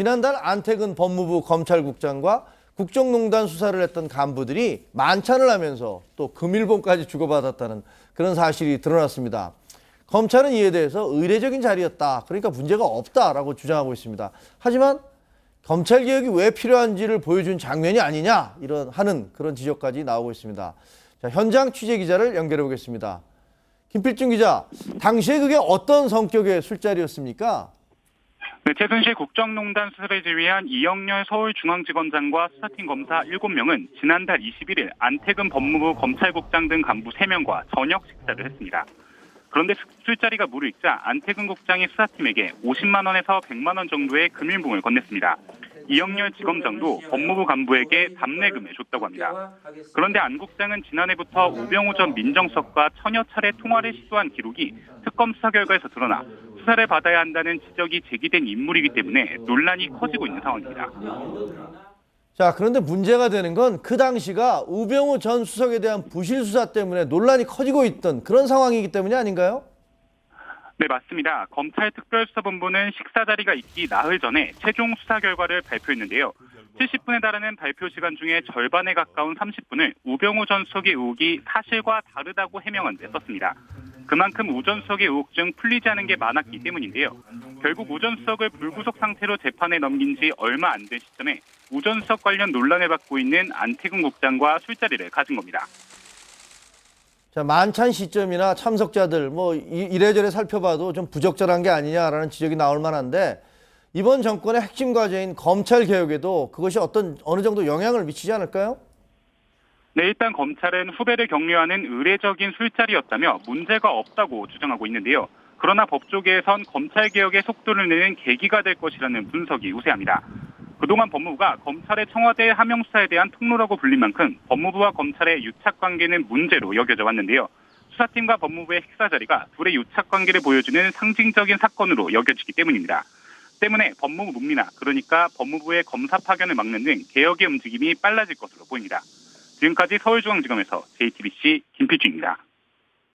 지난달 안태근 법무부 검찰국장과 국정농단 수사를 했던 간부들이 만찬을 하면서 또 금일봉까지 주고받았다는 그런 사실이 드러났습니다. 검찰은 이에 대해서 의례적인 자리였다, 그러니까 문제가 없다라고 주장하고 있습니다. 하지만 검찰개혁이 왜 필요한지를 보여준 장면이 아니냐, 하는 그런 지적까지 나오고 있습니다. 자, 현장 취재 기자를 연결해 보겠습니다. 김필중 기자, 당시에 그게 어떤 성격의 술자리였습니까? 네, 최순실 국정농단 수사를 지휘한 이영렬 서울중앙지검장과 수사팀 검사 7명은 지난달 21일 안태근 법무부 검찰국장 등 간부 3명과 저녁 식사를 했습니다. 그런데 술자리가 무르익자 안태근 국장이 수사팀에게 50만 원에서 100만 원 정도의 금일봉을 건넸습니다. 이영렬 지검장도 법무부 간부에게 답례금을 줬다고 합니다. 그런데 안 국장은 지난해부터 우병우 전 민정수석과 천여 차례 통화를 시도한 기록이 특검 수사 결과에서 드러나 수사를 받아야 한다는 지적이 제기된 인물이기 때문에 논란이 커지고 있는 상황입니다. 자, 그런데 문제가 되는 건 그 당시가 우병우 전 수석에 대한 부실 수사 때문에 논란이 커지고 있던 그런 상황이기 때문이 아닌가요? 네, 맞습니다. 검찰특별수사본부는 식사 자리가 있기 나흘 전에 최종 수사 결과를 발표했는데요. 70분에 달하는 발표 시간 중에 절반에 가까운 30분을 우병우 전 수석의 의혹이 사실과 다르다고 해명한 데 썼습니다. 그만큼 우 전 수석의 의혹 중 풀리지 않은 게 많았기 때문인데요. 결국 우 전 수석을 불구속 상태로 재판에 넘긴 지 얼마 안 된 시점에 우 전 수석 관련 논란을 받고 있는 안태근 국장과 술자리를 가진 겁니다. 자, 만찬 시점이나 참석자들 이래저래 살펴봐도 좀 부적절한 게 아니냐라는 지적이 나올 만한데, 이번 정권의 핵심 과제인 검찰 개혁에도 그것이 어느 정도 영향을 미치지 않을까요? 네, 일단 검찰은 후배를 격려하는 의례적인 술자리였다며 문제가 없다고 주장하고 있는데요. 그러나 법조계에선 검찰 개혁의 속도를 내는 계기가 될 것이라는 분석이 우세합니다. 그동안 법무부가 검찰의 청와대 하명 수사에 대한 통로라고 불린 만큼 법무부와 검찰의 유착 관계는 문제로 여겨져 왔는데요. 수사팀과 법무부의 식사 자리가 둘의 유착 관계를 보여주는 상징적인 사건으로 여겨지기 때문입니다. 때문에 법무부 문민화, 그러니까 법무부의 검사 파견을 막는 등 개혁의 움직임이 빨라질 것으로 보입니다. 지금까지 서울중앙지검에서 JTBC 김필중입니다.